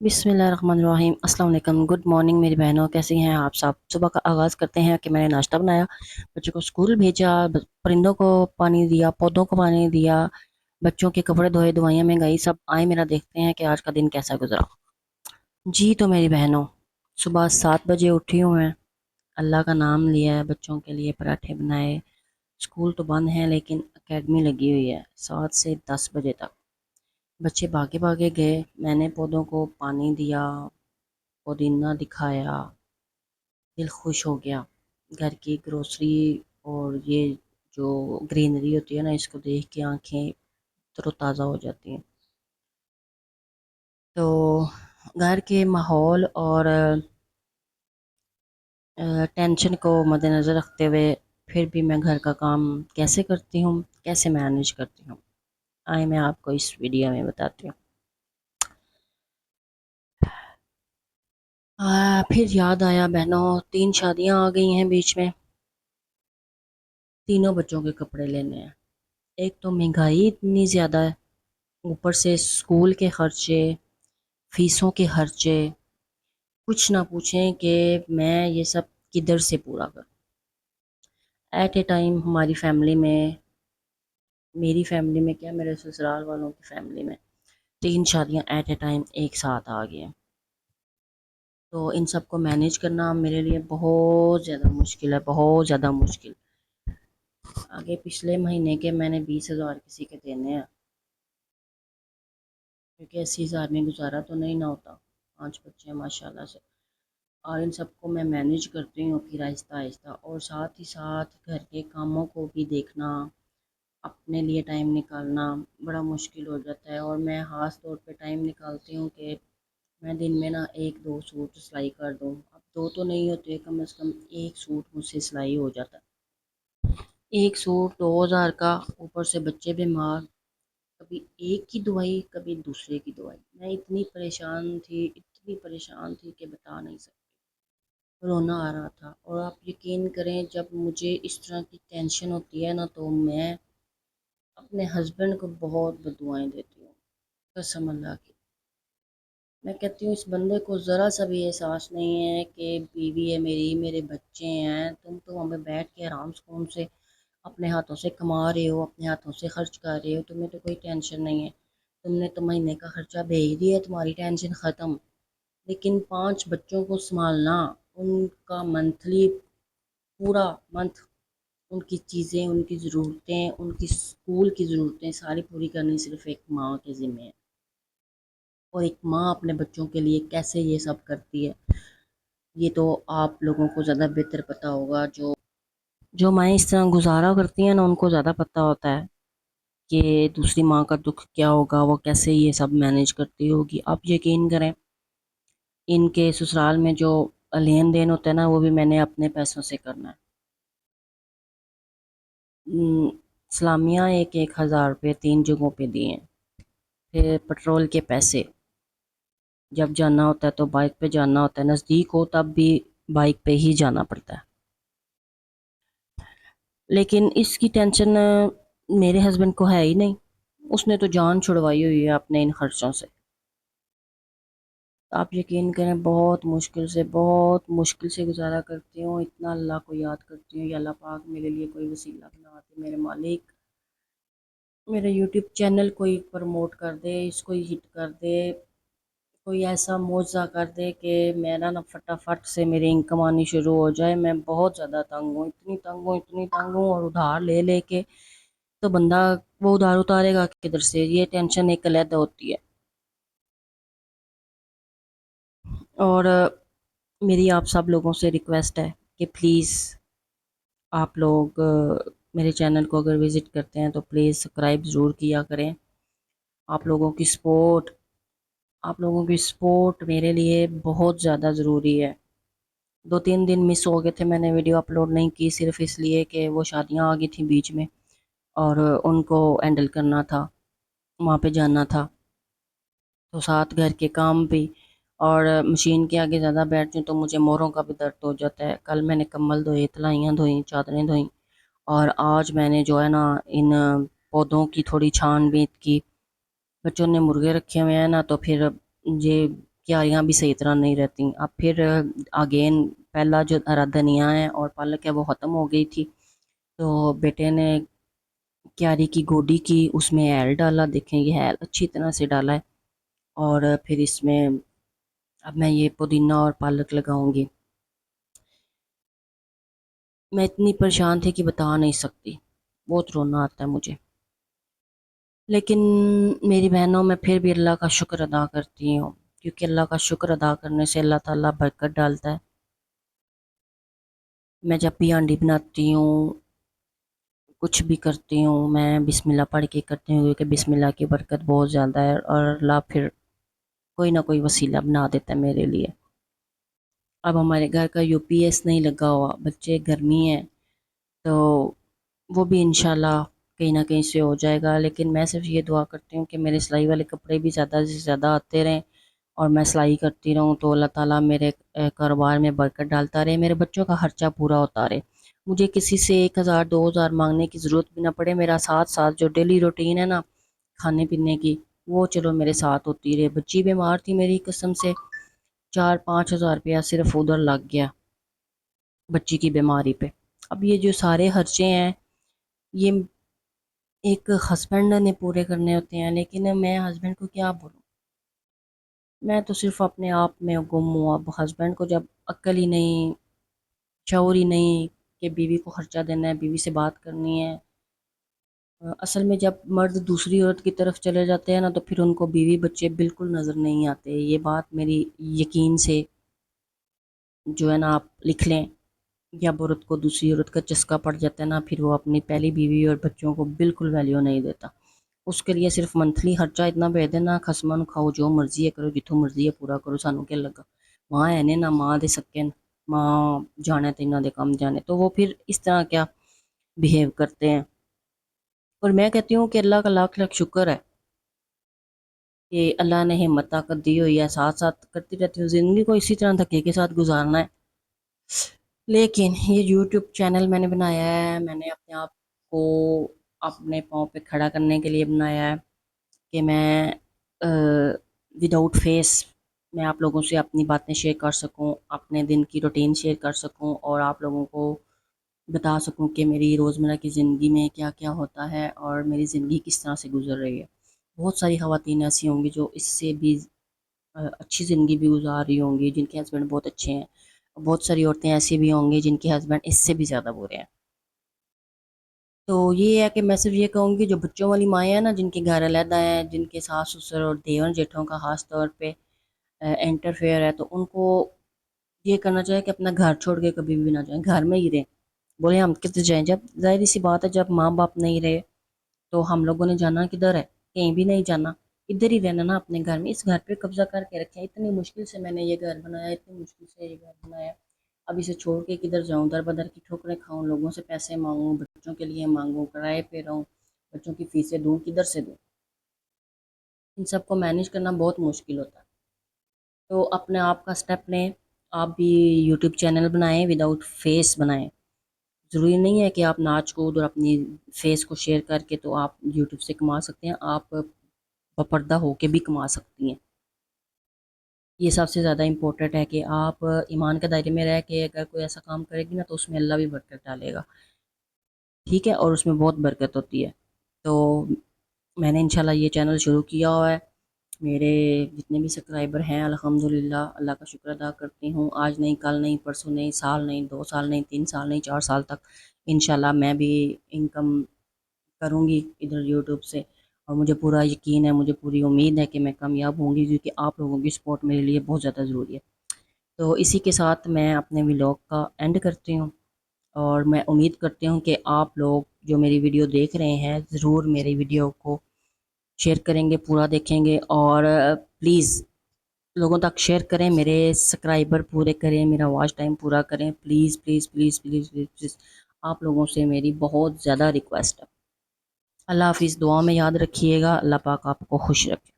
बिस्मिल्लाहिर्रहमानिर्रहीम। अस्सलाम वालेकुम। गुड मॉर्निंग मेरी बहनों, कैसी हैं आप सब। सुबह का आगाज़ करते हैं कि मैंने नाश्ता बनाया, बच्चों को स्कूल भेजा, परिंदों को पानी दिया, पौधों को पानी दिया, बच्चों के कपड़े धोए, दवाइयाँ मंगाई। सब आए मेरा देखते हैं कि आज का दिन कैसा गुजरा। जी तो मेरी बहनों, सुबह 7 बजे उठी हूँ मैं। अल्लाह का नाम लिया है, बच्चों के लिए पराठे बनाए। स्कूल तो बंद है लेकिन एकेडमी लगी हुई है 7 से 10 बजे तक। बच्चे भागे भागे गए, मैंने पौधों को पानी दिया, पुदीना दिखाया, दिल खुश हो गया। घर की ग्रोसरी और ये जो ग्रीनरी होती है ना, इसको देख के आंखें तरोताज़ा हो जाती हैं। तो घर के माहौल और टेंशन को मद्देनज़र रखते हुए फिर भी मैं घर का काम कैसे करती हूँ, कैसे मैनेज करती हूँ, आए मैं आपको इस वीडियो में बताती हूँ। फिर याद आया बहनों, 3 शादियाँ आ गई हैं बीच में। तीनों बच्चों के कपड़े लेने हैं। एक तो महंगाई इतनी ज़्यादा है, ऊपर से स्कूल के खर्चे, फीसों के खर्चे, कुछ ना पूछें कि मैं ये सब किधर से पूरा करूं। एट ए टाइम हमारी फैमिली में, मेरी फैमिली में क्या, मेरे ससुराल वालों की फैमिली में 3 शादियां एट ए टाइम एक साथ आ गई हैं। तो इन सब को मैनेज करना मेरे लिए बहुत ज़्यादा मुश्किल है, बहुत ज़्यादा मुश्किल। आगे पिछले महीने के मैंने 20,000 किसी के देने हैं, क्योंकि 80,000 में गुजारा तो नहीं ना होता। 5 बच्चे हैं माशाल्लाह से, और इन सबको मैं मैनेज करती हूँ फिर आहिस्ता आहिस्ता, और साथ ही साथ घर के कामों को भी देखना, अपने लिए टाइम निकालना बड़ा मुश्किल हो जाता है। और मैं ख़ास तौर पे टाइम निकालती हूँ कि मैं दिन में ना 1-2 सूट सिलाई कर दूँ। अब दो तो नहीं होते, कम से कम एक सूट मुझसे सिलाई हो जाता है। एक सूट 2,000 का, ऊपर से बच्चे बीमार, कभी एक की दवाई कभी दूसरे की दवाई। मैं इतनी परेशान थी कि बता नहीं सकती। रोना आ रहा था। और आप यकीन करें, जब मुझे इस तरह की टेंशन होती है ना, तो मैं अपने हस्बैंड को बहुत बददुआएं देती हूँ, कसम अल्लाह की। मैं कहती हूँ इस बंदे को ज़रा सा भी एहसास नहीं है कि बीवी है मेरी, मेरे बच्चे हैं। तुम तो हमें बैठ के आराम सुकून से अपने हाथों से कमा रहे हो, अपने हाथों से खर्च कर रहे हो, तुम्हें तो कोई टेंशन नहीं है। तुमने तो महीने का खर्चा भेज दिया, तुम्हारी टेंशन ख़त्म। लेकिन 5 बच्चों को संभालना, उनका मंथली, पूरा मंथ, उनकी चीज़ें, उनकी ज़रूरतें, उनकी स्कूल की ज़रूरतें सारी पूरी करनी सिर्फ़ एक माँ के ज़िम्मे है। और एक माँ अपने बच्चों के लिए कैसे ये सब करती है, ये तो आप लोगों को ज़्यादा बेहतर पता होगा। जो जो माएँ इस तरह गुजारा करती हैं ना, उनको ज़्यादा पता होता है कि दूसरी माँ का दुख क्या होगा, वो कैसे ये सब मैनेज करती होगी। आप यकीन करें, इनके ससुराल में जो लेन देन होता है ना, वो भी मैंने अपने पैसों से करना है। सलामियाँ एक एक हज़ार रुपये 3 जगहों पे दिए हैं। फिर पेट्रोल के पैसे, जब जाना होता है तो बाइक पे जाना होता है, नज़दीक हो तब भी बाइक पे ही जाना पड़ता है। लेकिन इसकी टेंशन मेरे हस्बैंड को है ही नहीं। उसने तो जान छुड़वाई हुई है अपने इन खर्चों से। आप यकीन करें, बहुत मुश्किल से गुजारा करती हूँ। इतना अल्लाह को याद करती हूँ, या अल्लाह पाक मेरे लिए कोई वसीला बना दे, मेरे मालिक मेरे यूट्यूब चैनल कोई प्रमोट कर दे, इसको हिट कर दे, कोई ऐसा मौजा कर दे कि मेरा ना फटाफट से मेरी इनकम आनी शुरू हो जाए। मैं बहुत ज़्यादा तंग हूँ, इतनी तंग हूँ, और उधार ले ले के तो बंदा, वो उधार उतारेगा किधर से, ये टेंशन एक अलग होती है। और मेरी आप सब लोगों से रिक्वेस्ट है कि प्लीज़ आप लोग मेरे चैनल को अगर विज़िट करते हैं तो प्लीज़ सब्सक्राइब ज़रूर किया करें। आप लोगों की सपोर्ट आप लोगों की सपोर्ट मेरे लिए बहुत ज़्यादा ज़रूरी है। 2-3 दिन मिस हो गए थे, मैंने वीडियो अपलोड नहीं की, सिर्फ इसलिए कि वो शादियां आ गई थी बीच में, और उनको हैंडल करना था, वहाँ पे जाना था, तो साथ घर के काम भी। और मशीन के आगे ज़्यादा बैठती हूँ तो मुझे मोरों का भी दर्द हो जाता है। कल मैंने कंबल धोए, तलाइयाँ धोई, चादरें धोई, और आज मैंने जो है ना, इन पौधों की थोड़ी छानबीन की। बच्चों ने मुर्गे रखे हुए हैं ना, तो फिर ये क्यारियाँ भी सही तरह नहीं रहती। अब फिर अगेन पहला जो हरा धनिया है और पालक है वो ख़त्म हो गई थी, तो बेटे ने क्यारी की गोडी की, उसमें हैल डाला। देखें ये हैल अच्छी तरह से डाला है। और फिर इसमें अब मैं ये पुदीना और पालक लगाऊंगी। मैं इतनी परेशान थी कि बता नहीं सकती, बहुत रोना आता है मुझे। लेकिन मेरी बहनों, मैं फिर भी अल्लाह का शुक्र अदा करती हूँ, क्योंकि अल्लाह का शुक्र अदा करने से अल्लाह ताला बरकत डालता है। मैं जब भी हांडी बनाती हूँ, कुछ भी करती हूँ, मैं बिस्मिल्लाह पढ़ के करती हूँ, क्योंकि बिस्मिल्लाह की बरकत बहुत ज़्यादा है और अल्लाह फिर कोई ना कोई वसीला बना देता है मेरे लिए। अब हमारे घर का यूपीएस नहीं लगा हुआ, बच्चे गर्मी है, तो वो भी इंशाल्लाह कहीं ना कहीं से हो जाएगा। लेकिन मैं सिर्फ ये दुआ करती हूँ कि मेरे सिलाई वाले कपड़े भी ज़्यादा से ज़्यादा आते रहें और मैं सिलाई करती रहूँ, तो अल्लाह ताला मेरे कारोबार में बरकत डालता रहे, मेरे बच्चों का खर्चा पूरा होता रहे, मुझे किसी से 1,000 2,000 मांगने की ज़रूरत भी ना पड़े। मेरा साथ साथ जो डेली रूटीन है ना, खाने पीने की, वो चलो मेरे साथ होती रहे। बच्ची बीमार थी मेरी, कसम से 4-5 हज़ार रुपया सिर्फ उधर लग गया बच्ची की बीमारी पे। अब ये जो सारे खर्चे हैं, ये एक हस्बैंड ने पूरे करने होते हैं, लेकिन मैं हस्बैंड को क्या बोलूँ। मैं तो सिर्फ अपने आप में गुम हूँ। अब हस्बैंड को जब अक्ल ही नहीं, शऊर ही नहीं कि बीवी को खर्चा देना है, बीवी से बात करनी है। असल में जब मर्द दूसरी औरत की तरफ चले जाते हैं ना, तो फिर उनको बीवी बच्चे बिल्कुल नज़र नहीं आते। ये बात मेरी यकीन से जो है ना आप लिख लें। जब औरत को दूसरी औरत का चस्का पड़ जाता है ना, फिर वो अपनी पहली बीवी और बच्चों को बिल्कुल वैल्यू नहीं देता। उसके लिए सिर्फ मंथली खर्चा इतना भेज देना, खसमा नु खाओ, जो मर्जी है करो, जितों मर्जी है पूरा करो, सानू क्या लगा। माँ है ने ना माँ दे सके न, माँ जाने तो इन्हों दे कम जाने, तो वो फिर इस तरह क्या बिहेव करते हैं। और मैं कहती हूँ कि अल्लाह का लाख लाख शुक्र है कि अल्लाह ने हिम्मत ताकत दी हुई है। साथ साथ करती रहती हूँ, ज़िंदगी को इसी तरह धक्के के साथ गुजारना है। लेकिन ये यूट्यूब चैनल मैंने बनाया है, मैंने अपने आप को अपने पाँव पे खड़ा करने के लिए बनाया है कि मैं विदाउट फेस मैं आप लोगों से अपनी बातें शेयर कर सकूं, अपने दिन की रूटीन शेयर कर सकूं और आप लोगों को बता सकूं कि मेरी रोज़मर्रा की ज़िंदगी में क्या क्या होता है और मेरी ज़िंदगी किस तरह से गुजर रही है। बहुत सारी ख़वातीन ऐसी होंगी जो इससे भी अच्छी ज़िंदगी भी गुजार रही होंगी, जिनके हस्बैंड बहुत अच्छे हैं। बहुत सारी औरतें ऐसी भी होंगी जिनके हस्बैंड इससे भी ज़्यादा बुरे हैं। तो ये है कि मैं सिर्फ ये कहूँगी, जो बच्चों वाली माएँ हैं ना, जिनके घर अलहदा हैं, जिनके सास ससुर और देवर जेठों का ख़ास तौर पे इंटरफेयर है, तो उनको ये करना चाहिए कि अपना घर छोड़ के कभी भी ना जाएं, घर में ही रहें। बोले हम किधर जाएं, जब जाहिर सी बात है जब माँ बाप नहीं रहे तो हम लोगों ने जाना किधर है, कहीं भी नहीं जाना, इधर ही रहना ना अपने घर में। इस घर पे कब्जा करके रखे, इतनी मुश्किल से मैंने ये घर बनाया, इतनी मुश्किल से ये घर बनाया। अब इसे छोड़ के किधर जाऊं, दर बदर की ठोकरें खाऊं, लोगों से पैसे मांगूं, बच्चों के लिए मांगूं, किराए पे रहूं, बच्चों की फीसें दूं, किधर से दूं। इन सबको मैनेज करना बहुत मुश्किल होता है। तो अपने आप का स्टेप लें। आप भी यूट्यूब चैनल बनाएं, विदाउट फेस बनाएं। ज़रूरी नहीं है कि आप नाच कूद और अपनी फेस को शेयर करके तो आप यूट्यूब से कमा सकते हैं, आप बपर्दा होके भी कमा सकती हैं। ये सबसे ज़्यादा इम्पोर्टेंट है कि आप ईमान के दायरे में रह के अगर कोई ऐसा काम करेगी ना, तो उसमें अल्लाह भी बरकत डालेगा। ठीक है, और उसमें बहुत बरकत होती है। तो मैंने इंशाल्लाह ये चैनल शुरू किया हुआ है। मेरे जितने भी सब्सक्राइबर हैं, अल्हम्दुलिल्लाह अल्लाह का शुक्र अदा करती हूँ। आज नहीं, कल नहीं, परसों नहीं, साल नहीं, 2 साल नहीं, 3 साल नहीं, 4 साल तक इंशाल्लाह मैं भी इनकम करूँगी इधर यूट्यूब से। और मुझे पूरा यकीन है, मुझे पूरी उम्मीद है कि मैं कामयाब होंगी, क्योंकि आप लोगों की सपोर्ट मेरे लिए बहुत ज़्यादा ज़रूरी है। तो इसी के साथ मैं अपने व्लॉग का एंड करती हूँ और मैं उम्मीद करती हूँ कि आप लोग जो मेरी वीडियो देख रहे हैं, ज़रूर मेरी वीडियो को शेयर करेंगे, पूरा देखेंगे और प्लीज़ लोगों तक शेयर करें, मेरे सब्सक्राइबर पूरे करें, मेरा वॉच टाइम पूरा करें। Please please please please please please, आप लोगों से मेरी बहुत ज़्यादा रिक्वेस्ट है। अल्लाह हाफिज़, दुआ में याद रखिएगा। अल्लाह पाक आपको खुश रखे।